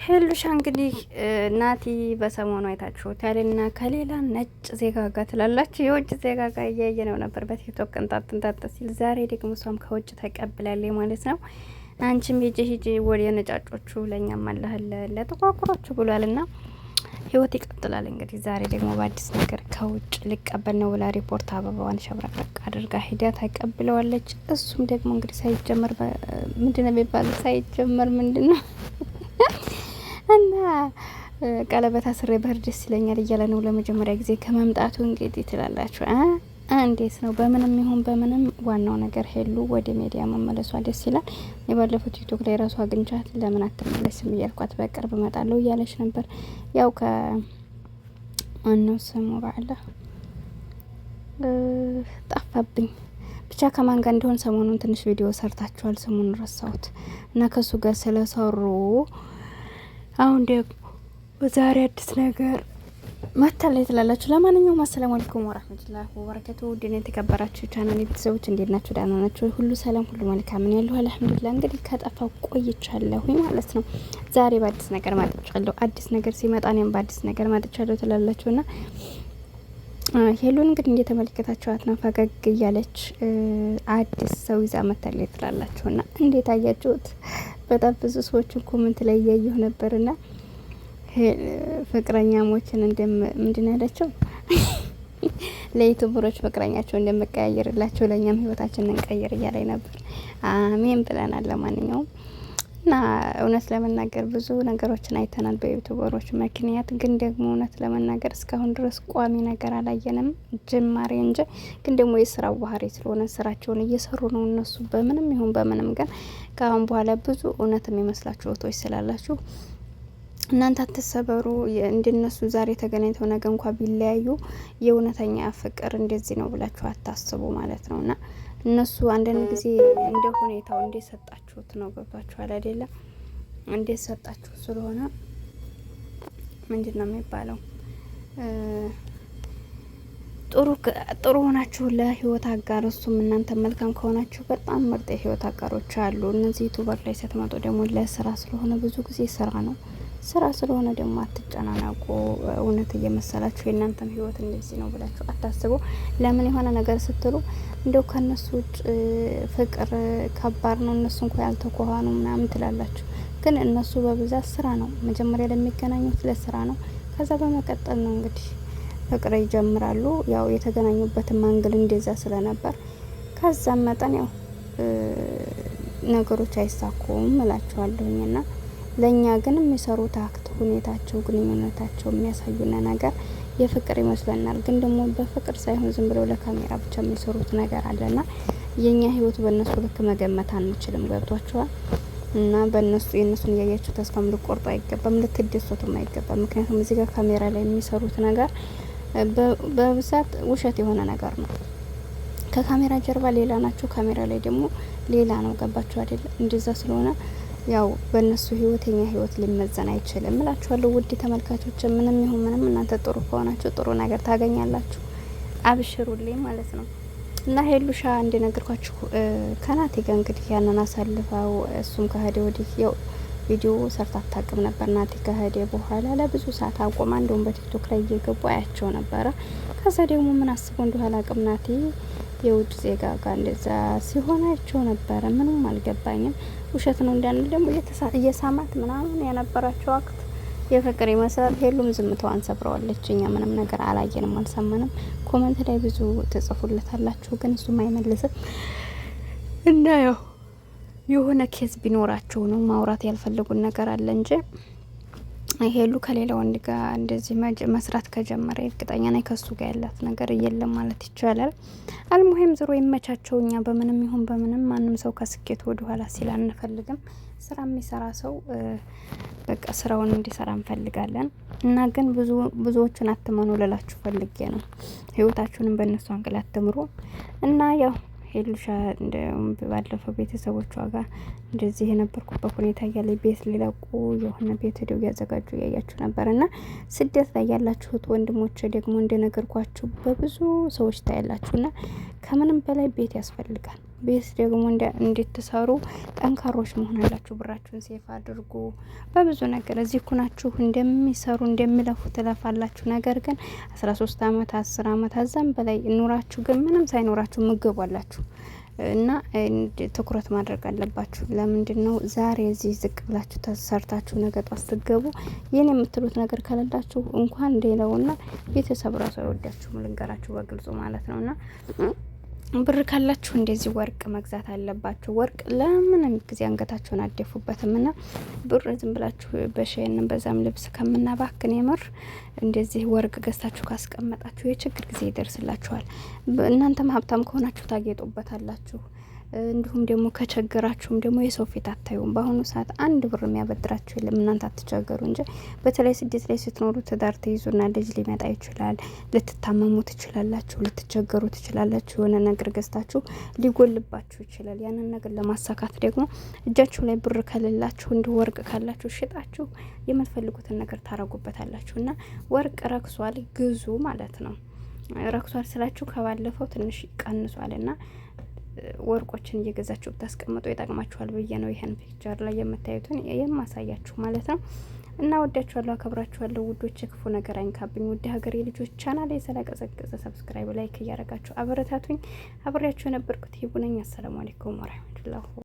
ሄሉሻ እንግዲህ ናቲ በሰሞኑ አይታችሁታልና ከሌላ ነጭ ዜጋ ጋር ትላላችሁ። የውጭ ዜጋ ጋር እያየ ነው ነበር በቲክቶክ እንጣጥ ሲል፣ ዛሬ ደግሞ እሷም ከውጭ ተቀብላለች ማለት ነው። አንቺም ሂጂ ወደ ነጫጮቹ ለኛም አለህለ ለተቋቁሮቹ ብሏልና ህይወት ይቀጥላል። እንግዲህ ዛሬ ደግሞ በአዲስ ነገር ከውጭ ሊቀበል ነው ብላ ሪፖርት አበባዋን ሸብረቅ አድርጋ ሂዳ ተቀብለዋለች። እሱም ደግሞ እንግዲህ ሳይጀመር ምንድነው የሚባለው? ሳይጀመር ምንድነው እና ቀለበት አስሬ ባህር ደስ ይለኛል እያለ ነው ለመጀመሪያ ጊዜ ከመምጣቱ። እንግዲህ ትላላችሁ እንዴት ነው? በምንም ይሁን በምንም ዋናው ነገር ሄሉ ወደ ሚዲያ መመለሷ ደስ ይላል። የባለፈው ቲክቶክ ላይ ራሱ አግኝቻት ለምን አትመለስም እያልኳት በቅርብ እመጣለሁ እያለች ነበር። ያው ከማነው ስሙ ባለ ጠፋብኝ ብቻ ከማን ጋር እንደሆን ሰሞኑን ትንሽ ቪዲዮ ሰርታችኋል። ስሙን ረሳሁት እና ከሱ ጋር ስለሰሩ አሁን ደግሞ ዛሬ አዲስ ነገር መታለች ትላላችሁ። ለማንኛውም አሰላሙ አለይኩም ወራህመቱላሂ ወበረካቱ። ውድና የተከበራችሁ ቻናል ቤተሰቦች እንዴት ናችሁ? ደህና ናችሁ? ሁሉ ሰላም ሁሉ መልካም ነው ያለው አልሐምዱሊላህ። እንግዲህ ከጠፋው ቆይቻለሁ ማለት ነው። ዛሬ በአዲስ ነገር መጥቻለሁ። አዲስ ነገር ሲመጣ እኔም በአዲስ ነገር መጥቻለሁ ትላላችሁና ሄሉን እንግዲህ እንደተመለከታችኋት ነው ፈገግ እያለች አዲስ ሰው ይዛ መታለች ትላላችሁና እንዴት አያችሁት? በጣም ብዙ ሰዎችን ኮሜንት ላይ እያየሁ ነበርና ፍቅረኛሞችን ምንድን ያለችው ለዩቱበሮች ፍቅረኛቸው እንደመቀያየርላቸው ለእኛም ህይወታችንን እንቀይር እያለኝ ነበር። አሜን ብለናል። ለማንኛውም እና እውነት ለመናገር ብዙ ነገሮችን አይተናል በዩቱበሮች ምክንያት። ግን ደግሞ እውነት ለመናገር እስካሁን ድረስ ቋሚ ነገር አላየንም፣ ጅማሬ እንጂ። ግን ደግሞ የስራው ባህሪ ስለሆነ ስራቸውን እየሰሩ ነው እነሱ በምንም ይሁን በምንም። ግን ከአሁን በኋላ ብዙ እውነት የሚመስላችሁ እህቶች ስላላችሁ እናንተ አትሰበሩ። እንደነሱ ዛሬ ተገናኝተው ነገ እንኳ ቢለያዩ የእውነተኛ ፍቅር እንደዚህ ነው ብላችሁ አታስቡ ማለት ነውና እነሱ አንዳንድ ጊዜ እንደ ሁኔታው እንደሰጣችሁት ነው። ገብቷችኋል አይደለም? እንደሰጣችሁት ስለሆነ ምንድነው የሚባለው? ጥሩ ሆናችሁ ለህይወት አጋር እሱም እናንተ መልካም ከሆናችሁ በጣም ምርጥ የህይወት አጋሮች አሉ። እነዚህ ዩቱበር ላይ ስትመጡ ደግሞ ለስራ ስለሆነ ብዙ ጊዜ ስራ ስለሆነ ደግሞ አትጨናናቁ። እውነት እየመሰላችሁ የእናንተም ህይወት እንደዚህ ነው ብላችሁ አታስቡ። ለምን የሆነ ነገር ስትሉ እንደው ከነሱ ውጭ ፍቅር ከባድ ነው እነሱ እንኳ ያልተኮሃኑ ምናምን ትላላችሁ። ግን እነሱ በብዛት ስራ ነው መጀመሪያ ለሚገናኙት ለስራ ነው። ከዛ በመቀጠል ነው እንግዲህ ፍቅር ይጀምራሉ። ያው የተገናኙበትን ማንግል እንደዛ ስለነበር ከዛም መጠን ያው ነገሮች አይሳኩም እላችኋለሁኝና ለኛ ግን የሚሰሩት አክት ሁኔታቸው ግንኙነታቸው የሚያሳዩና ነገር የፍቅር ይመስለናል። ግን ደግሞ በፍቅር ሳይሆን ዝም ብለው ለካሜራ ብቻ የሚሰሩት ነገር አለና የኛ ህይወት በእነሱ ልክ መገመት አንችልም። ገብቷችኋል? እና የእነሱን እያያችሁ ተስፋም ልቆርጡ አይገባም፣ ልትደሰቱም አይገባም። ምክንያቱም እዚህ ጋር ካሜራ ላይ የሚሰሩት ነገር በብዛት ውሸት የሆነ ነገር ነው። ከካሜራ ጀርባ ሌላ ናቸው፣ ካሜራ ላይ ደግሞ ሌላ ነው። ገባችሁ አይደል? እንደዛ ስለሆነ ያው በእነሱ ህይወት የኛ ህይወት ሊመዘን አይችልም እላችኋለሁ። ውድ ተመልካቾች ምንም ይሁን ምንም እናንተ ጥሩ ከሆናችሁ ጥሩ ነገር ታገኛላችሁ። አብሽሩልኝ ማለት ነው። እና ሄሉሻ እንደነገርኳችሁ ከናቲ ጋር እንግዲህ ያንን አሳልፈው እሱም ከሄደ ወዲህ ያው ቪዲዮ ሰርታ አታውቅም ነበር። ናቲ ከሄደ በኋላ ለብዙ ሰዓት አቆማ። እንደውም በቲክቶክ ላይ እየገቡ አያቸው ነበረ። ከዛ ደግሞ ምን አስበው እንደሆነ አላውቅም ናቲ የውጭ ዜጋ ጋር እንደዛ ሲሆናቸው ነበረ። ምንም አልገባኝም። ውሸት ነው እንዳንል ደግሞ እየሳማት ምናምን የነበራቸው አክት የፍቅር ይመስላል። ሄሉም ዝምታዋን ሰብረዋለች። እኛ ምንም ነገር አላየንም አልሰማንም። ኮሜንት ላይ ብዙ ትጽፉለታላችሁ፣ ግን እሱም አይመልስም። እና ያው የሆነ ኬዝ ቢኖራቸው ነው ማውራት ያልፈለጉን ነገር አለ እንጂ ሄሉ ከሌላ ወንድ ጋር እንደዚህ መስራት ከጀመረ እርግጠኛ ነኝ ከሱ ጋር ያላት ነገር የለም ማለት ይቻላል። አልሙሂም ዝሮ ይመቻቸው። እኛ በምንም ይሁን በምንም ማንም ሰው ከስኬቱ ወደ ኋላ ሲል አንፈልግም። ስራ የሚሰራ ሰው በቃ ስራውን እንዲሰራ እንፈልጋለን። እና ግን ብዙዎችን አትመኑ ልላችሁ ፈልጌ ነው። ህይወታችሁንም በእነሱ አንግል አትምሩ። እና ያው ሄሉሻ እንደውም ባለፈው ቤተሰቦቿ ጋር እንደዚህ የነበርኩበት ሁኔታ እያለ ቤት ሊለቁ የሆነ ቤት ሄደው እያዘጋጁ እያያችሁ ነበር። እና ስደት ላይ ያላችሁት ወንድሞች ደግሞ እንደነገርኳችሁ በብዙ ሰዎች ታያላችሁና ከምንም በላይ ቤት ያስፈልጋል። ቤት ደግሞ እንድትሰሩ ጠንካሮች መሆን አላችሁ። ብራችሁን ሴፍ አድርጉ። በብዙ ነገር እዚህ ኩናችሁ እንደሚሰሩ እንደሚለፉ ትለፋላችሁ። ነገር ግን 13 አመት 10 አመት አዛም በላይ ኑራችሁ ግን ምንም ሳይኖራችሁ ምግብ አላችሁ እና ትኩረት ማድረግ አለባችሁ። ለምንድን ነው ዛሬ እዚህ ዝቅ ብላችሁ ተሰርታችሁ ነገ ጧት ስትገቡ ይህን የምትሉት ነገር ከሌላችሁ እንኳን ሌላውና ቤተሰብ ራሱ አይወዳችሁም። ልንገራችሁ በግልጹ ማለት ነውና ብር ካላችሁ እንደዚህ ወርቅ መግዛት አለባችሁ። ወርቅ ለምንም ጊዜ አንገታችሁን አደፉበትም እና ብር ዝም ብላችሁ በሸይን በዛም ልብስ ከምናባክን የምር እንደዚህ ወርቅ ገዝታችሁ ካስቀመጣችሁ የችግር ጊዜ ይደርስላችኋል። እናንተም ሀብታም ከሆናችሁ ታጌጡበታላችሁ። እንዲሁም ደግሞ ከቸገራችሁም ደግሞ የሰው ፊት አታዩም። በአሁኑ ሰዓት አንድ ብር የሚያበድራችሁ የለም። እናንተ አትቸገሩ እንጂ በተለይ ስደት ላይ ስትኖሩ ትዳር ትይዙና ልጅ ሊመጣ ይችላል። ልትታመሙ ትችላላችሁ፣ ልትቸገሩ ትችላላችሁ። የሆነ ነገር ገዝታችሁ ሊጎልባችሁ ይችላል። ያንን ነገር ለማሳካት ደግሞ እጃችሁ ላይ ብር ከሌላችሁ እንዲ ወርቅ ካላችሁ ሽጣችሁ የምትፈልጉትን ነገር ታረጉበታላችሁ። እና ወርቅ ረክሷል፣ ግዙ ማለት ነው። ረክሷል ስላችሁ ከባለፈው ትንሽ ቀንሷል እና ወርቆችን እየገዛችሁ ብታስቀምጡ ይጠቅማችኋል ብዬ ነው ይሄን ፒክቸር ላይ የምታዩትን የማሳያችሁ ማለት ነው። እና ወዳችኋለሁ፣ አከብራችኋለሁ ውዶች። ክፉ ነገር አይንካብኝ። ውድ ሀገሬ ልጆች ቻናል የሰላቀዘቀዘ ሰብስክራይብ ላይክ እያረጋችሁ አበረታቱኝ። አብሬያችሁ የነበርኩት ይቡነኝ። አሰላሙ አለይኩም ወራህመቱላህ